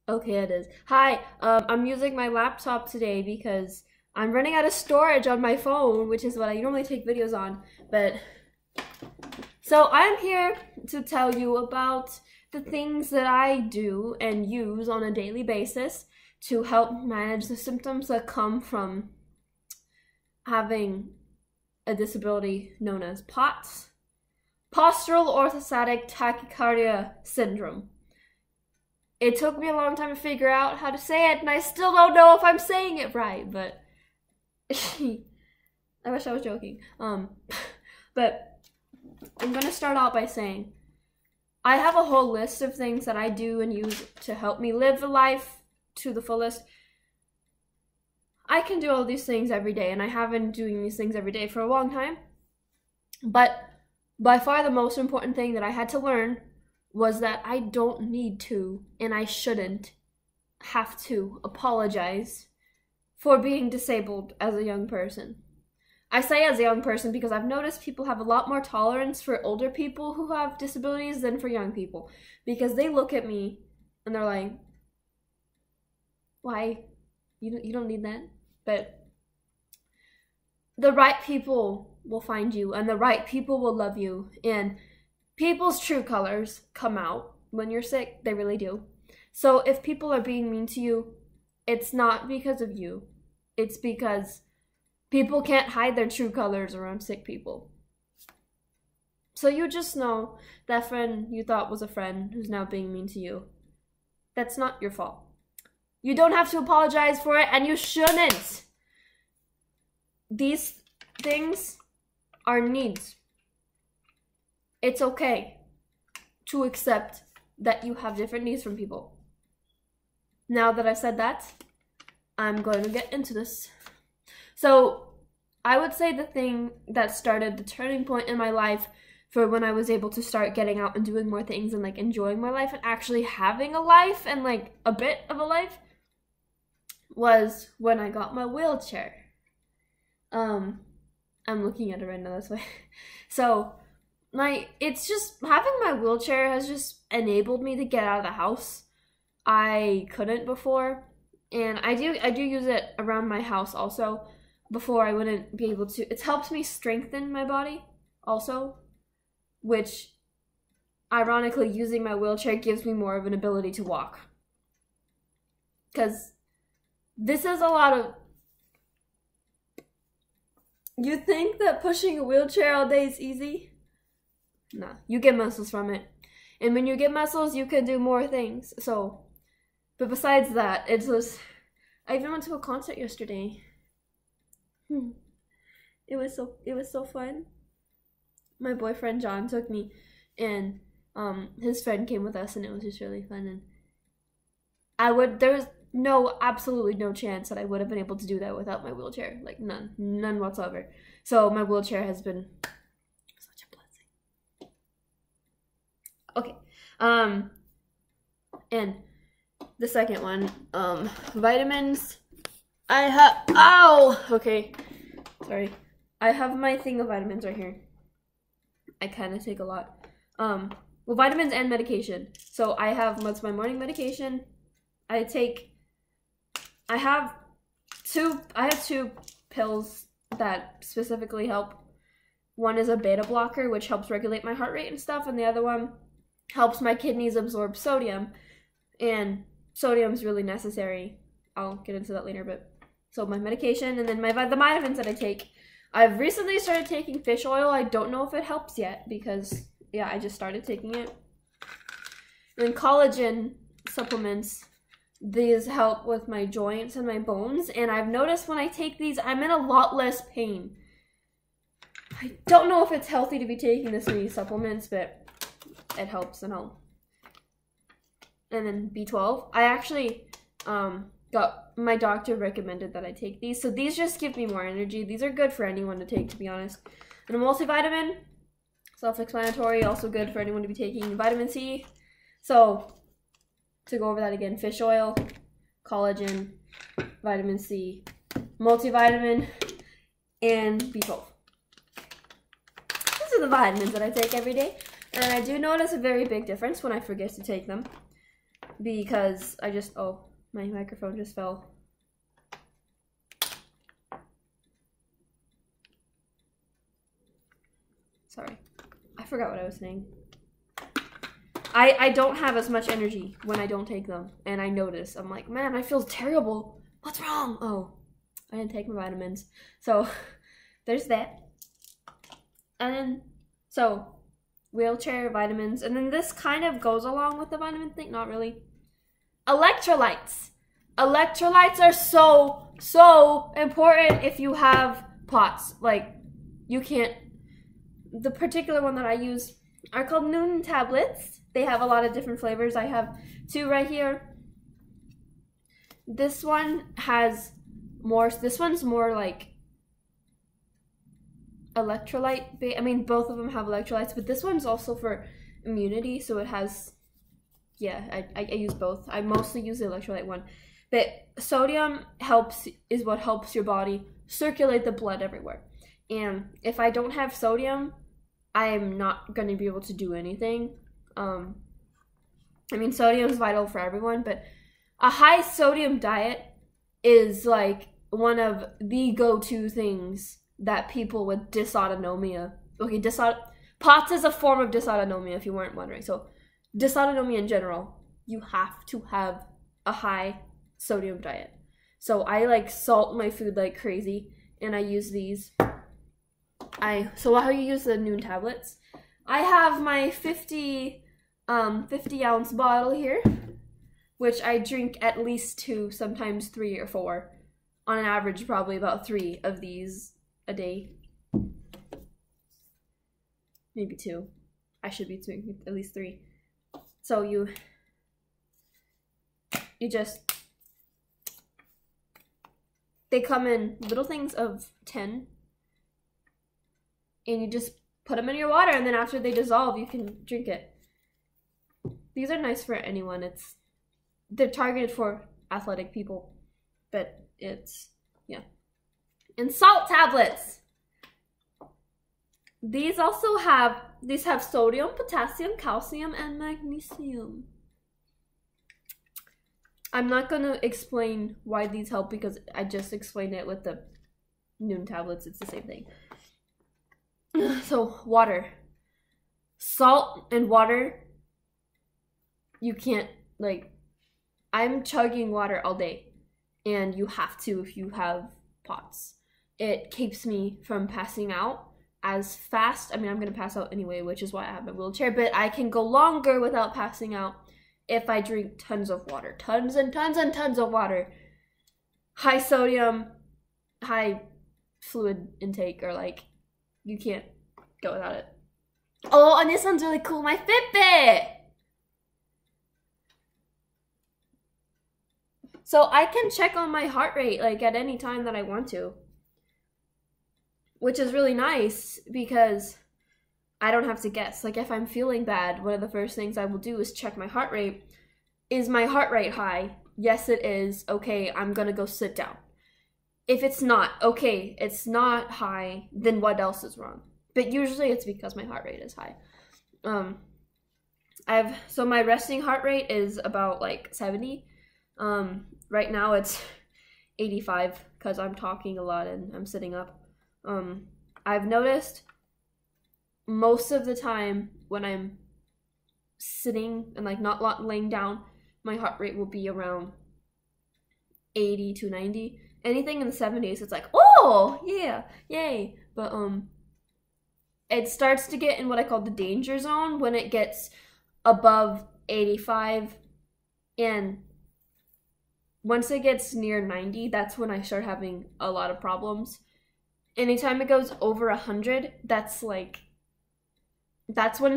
Okay, it is. Hi, I'm using my laptop today because I'm running out of storage on my phone, which is what I normally take videos on. So I'm here to tell you about the things that I do and use on a daily basis to help manage the symptoms that come from having a disability known as POTS, postural orthostatic tachycardia syndrome. It took me a long time to figure out how to say it, and I still don't know if I'm saying it right, but I wish I was joking. But I'm gonna start out by saying I have a whole list of things that I do and use to help me live the life to the fullest. I can do all these things every day, and I have been doing these things every day for a long time. But by far the most important thing that I had to learn was that I don't need to, and I shouldn't have to apologize for being disabled as a young person. I say as a young person because I've noticed people have a lot more tolerance for older people who have disabilities than for young people, because they look at me and they're like, why? You don't need that? But the right people will find you, and the right people will love you, and people's true colors come out when you're sick. They really do. So if people are being mean to you, it's not because of you. It's because people can't hide their true colors around sick people. So you just know that friend you thought was a friend who's now being mean to you. That's not your fault. You don't have to apologize for it, and you shouldn't. These things are needs. It's okay to accept that you have different needs from people. Now that I've said that, I'm going to get into this. So I would say the thing that started the turning point in my life for when I was able to start getting out and doing more things and like enjoying my life and actually having a life and like a bit of a life was when I got my wheelchair. I'm looking at it right now, that's why. So it's just, having my wheelchair has just enabled me to get out of the house. I couldn't before, and I do use it around my house also. Before I wouldn't be able to. It's helped me strengthen my body also, which ironically using my wheelchair gives me more of an ability to walk. Because this is a lot of, you think that pushing a wheelchair all day is easy? Nah, you get muscles from it. And when you get muscles, you can do more things. So, but besides that, I even went to a concert yesterday. It was so fun. My boyfriend John took me, and his friend came with us, and it was just really fun. And there was absolutely no chance that I would have been able to do that without my wheelchair. Like none whatsoever. So my wheelchair has been such a blessing. Okay. And the second one, vitamins. Okay. Sorry. I have my thing of vitamins right here. I kind of take a lot. Well, vitamins and medication. So what's my morning medication? I have two pills that specifically help. One is a beta blocker, which helps regulate my heart rate and stuff, and the other one helps my kidneys absorb sodium. And sodium is really necessary. I'll get into that later, but so my medication, and then the vitamins that I take. I've recently started taking fish oil. I don't know if it helps yet because, yeah, I just started taking it. And then collagen supplements. These help with my joints and my bones, and I've noticed when I take these, I'm in a lot less pain. I don't know if it's healthy to be taking this many supplements, but it helps and all. And then B12. I actually my doctor recommended that I take these, so these just give me more energy. These are good for anyone to take, to be honest. And a multivitamin, self-explanatory, also good for anyone to be taking. Vitamin C. So to go over that again, fish oil, collagen, vitamin C, multivitamin, and B12. These are the vitamins that I take every day, and I do notice a very big difference when I forget to take them. because oh, my microphone just fell. Sorry, I forgot what I was saying. I don't have as much energy when I don't take them, and I notice. I'm like, man, I feel terrible. What's wrong? Oh, I didn't take my vitamins. So there's that. And then, so wheelchair, vitamins, and then this kind of goes along with the vitamin thing, not really. Electrolytes. Electrolytes are so important if you have POTS. Like, you can't, the particular one that I use are called Noon tablets. They have a lot of different flavors. I have 2 right here. This one has more, this one's more like electrolyte, I mean, both of them have electrolytes, but this one's also for immunity, so it has, yeah, I use both. I mostly use the electrolyte one. But sodium is what helps your body circulate the blood everywhere. And if I don't have sodium, I am not going to be able to do anything. I mean, sodium is vital for everyone, but a high sodium diet is like one of the go-to things that people with dysautonomia, okay, POTS is a form of dysautonomia if you weren't wondering. So dysautonomia in general, you have to have a high sodium diet. So I like salt my food like crazy, and I use these. So how you use the Noon tablets? I have my 50 ounce bottle here, which I drink at least 2, sometimes 3 or 4. On an average, probably about 3 of these a day. Maybe 2. I should be drinking at least 3. So you just, they come in little things of 10, and you just put them in your water, and then after they dissolve, you can drink it. These are nice for anyone. They're targeted for athletic people, but it's, yeah. And salt tablets. These have sodium, potassium, calcium, and magnesium. I'm not gonna explain why these help because I just explained it with the Noon tablets. It's the same thing. So water, salt and water, you can't, like, I'm chugging water all day, and you have to if you have POTS. It keeps me from passing out as fast. I mean, I'm gonna pass out anyway, which is why I have my wheelchair, but I can go longer without passing out if I drink tons of water. Tons and tons and tons of water. High sodium, high fluid intake, or like, you can't go without it. Oh, and this one's really cool, my Fitbit! So I can check on my heart rate like at any time that I want to. Which is really nice because I don't have to guess. Like if I'm feeling bad, one of the first things I will do is check my heart rate. Is my heart rate high? Yes, it is. Okay, I'm gonna go sit down. If it's not, okay, it's not high, then what else is wrong? But usually it's because my heart rate is high. So my resting heart rate is about like 70. Right now it's 85 because I'm talking a lot and I'm sitting up. I've noticed most of the time when I'm sitting and like not laying down, my heart rate will be around 80 to 90. Anything in the 70s, it's like, oh, yeah, yay. But it starts to get in what I call the danger zone when it gets above 85, and once it gets near 90, that's when I start having a lot of problems. Anytime it goes over 100, that's when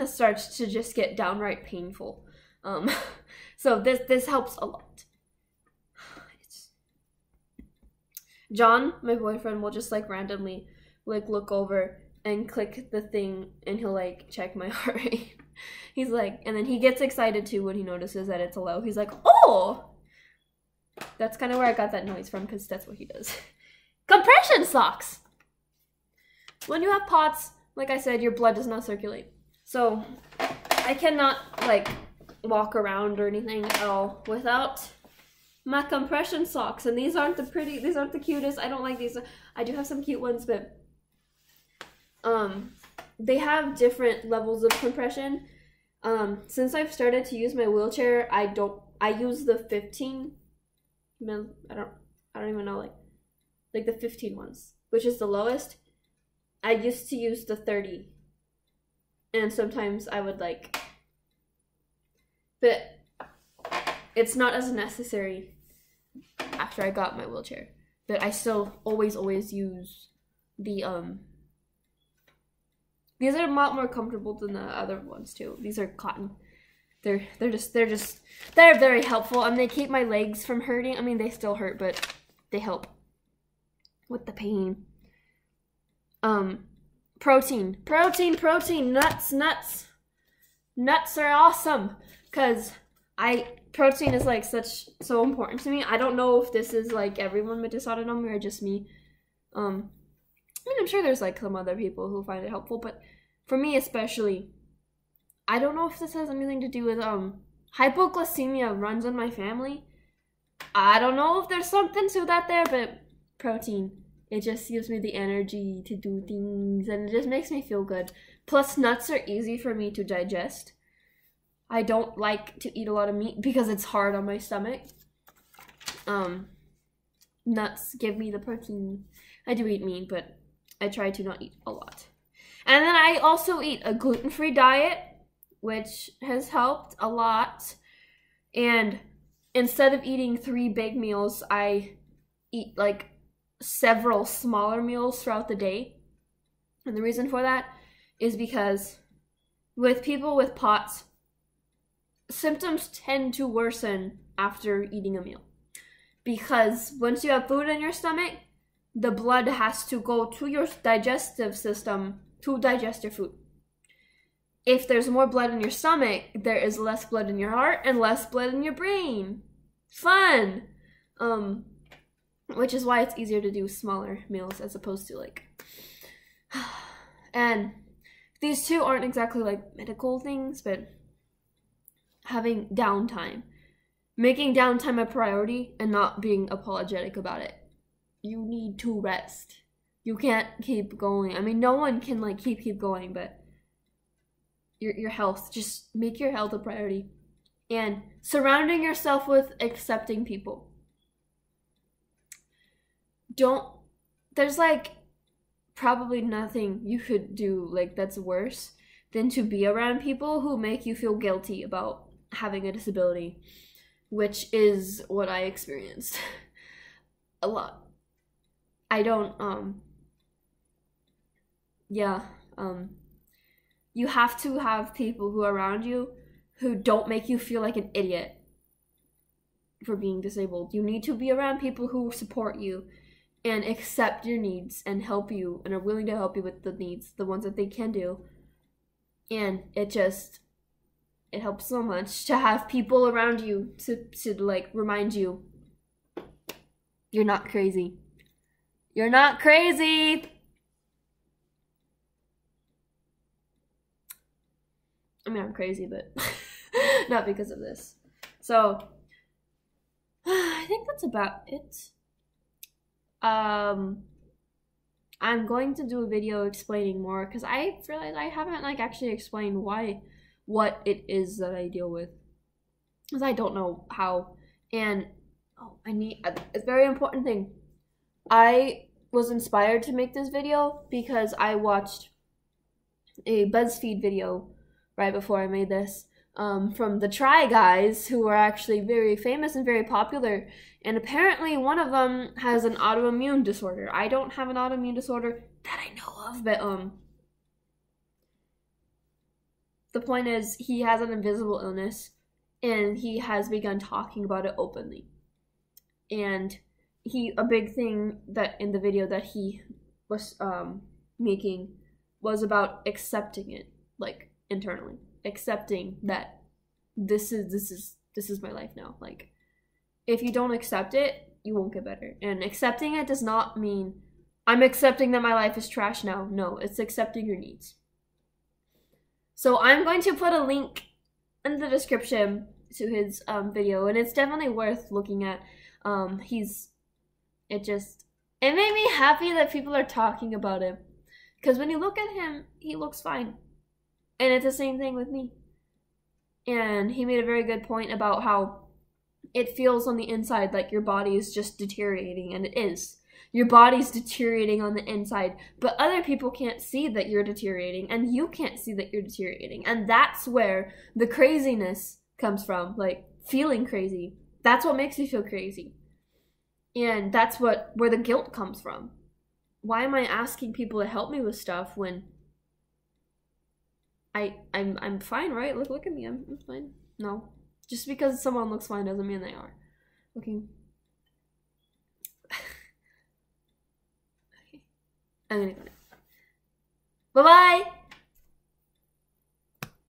it starts to just get downright painful. So this helps a lot. John, my boyfriend, will just like randomly like look over and click the thing, and he'll like check my heart rate. He's like, and then he gets excited too when he notices that it's low. He's like, oh! That's kind of where I got that noise from, because that's what he does. Compression socks! When you have POTS, like I said, your blood does not circulate. So I cannot like walk around or anything at all without my compression socks. And these aren't the cutest. I don't like these. I do have some cute ones, but they have different levels of compression. Since I've started to use my wheelchair, I use the 15 mil, I don't even know, like the 15 ones, which is the lowest. I used to use the 30, and sometimes I would but it's not as necessary after I got my wheelchair. But I still always use the these are a lot more comfortable than the other ones too. These are cotton. They're very helpful, and they keep my legs from hurting. I mean, they still hurt, but they help with the pain. Protein, nuts are awesome, because protein is like so important to me. I don't know if this is like everyone with dysautonomia or just me. I mean, I'm sure there's like some other people who find it helpful, but for me especially, I don't know if this has anything to do with hypoglycemia runs in my family. I don't know if there's something to that there, but protein, it just gives me the energy to do things, and it just makes me feel good. Plus, nuts are easy for me to digest. I don't like to eat a lot of meat because it's hard on my stomach. Nuts give me the protein. I do eat meat, but I try to not eat a lot. And then I also eat a gluten-free diet, which has helped a lot. And instead of eating 3 big meals, I eat like several smaller meals throughout the day. And the reason for that is because with people with POTS, symptoms tend to worsen after eating a meal. Because once you have food in your stomach, the blood has to go to your digestive system to digest your food. If there's more blood in your stomach, there is less blood in your heart and less blood in your brain. Fun! Which is why it's easier to do smaller meals as opposed to like... And these two aren't exactly like medical things, but having downtime. Making downtime a priority and not being apologetic about it. You need to rest. You can't keep going. I mean, no one can like keep going, but your health, just make your health a priority. And surrounding yourself with accepting people. There's like probably nothing you could do like that's worse than to be around people who make you feel guilty about having a disability, which is what I experienced a lot. I don't, you have to have people who are around you who don't make you feel like an idiot for being disabled. You need to be around people who support you and accept your needs and help you and are willing to help you with the needs, the ones that they can do. And it helps so much to have people around you to like remind you you're not crazy. You're not crazy. I mean, I'm crazy, but not because of this. So, I think that's about it. I'm going to do a video explaining more because I realized I haven't like actually explained what it is that I deal with, because I don't know how. And a very important thing. I was inspired to make this video because I watched a BuzzFeed video right before I made this from the Try Guys, who are actually very famous and very popular. And apparently one of them has an autoimmune disorder. I don't have an autoimmune disorder that I know of, but the point is he has an invisible illness and he has begun talking about it openly. And a big thing that in the video that he was making was about accepting it, like internally, accepting that this is my life now. Like, if you don't accept it, you won't get better. And accepting it does not mean I'm accepting that my life is trash now. No, it's accepting your needs. So I'm going to put a link in the description to his video, and it's definitely worth looking at. It made me happy that people are talking about him, because when you look at him, he looks fine, and it's the same thing with me. And he made a very good point about how it feels on the inside like your body is just deteriorating, and it is. Your body's deteriorating on the inside, but other people can't see that you're deteriorating, and you can't see that you're deteriorating. And that's where the craziness comes from, like feeling crazy. That's what makes you feel crazy. And that's where the guilt comes from. Why am I asking people to help me with stuff when I'm fine, right? Look at me, I'm fine. No. Just because someone looks fine doesn't mean they are. Okay. Okay. I'm gonna go now. Bye-bye!